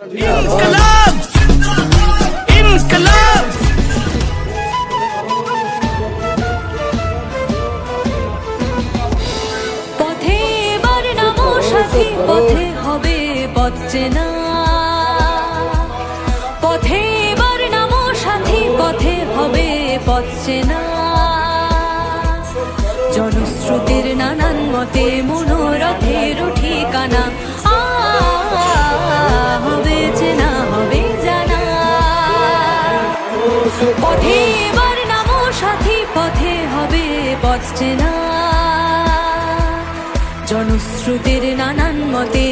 ইনকলাব ইনকলাব পথে এবার নামো সাথী, পথে হবে পথ চেনা। পথে এবার নামো সাথী, পথে হবে পথ চেনা। জনশ্রুতির নানান মতে মনোরথের ঠিকানা হবে চেনা, হবে জানা। পথে এবার নামো সাথী, পথে হবে পথ চেনা। জনশ্রুতির নানান মতে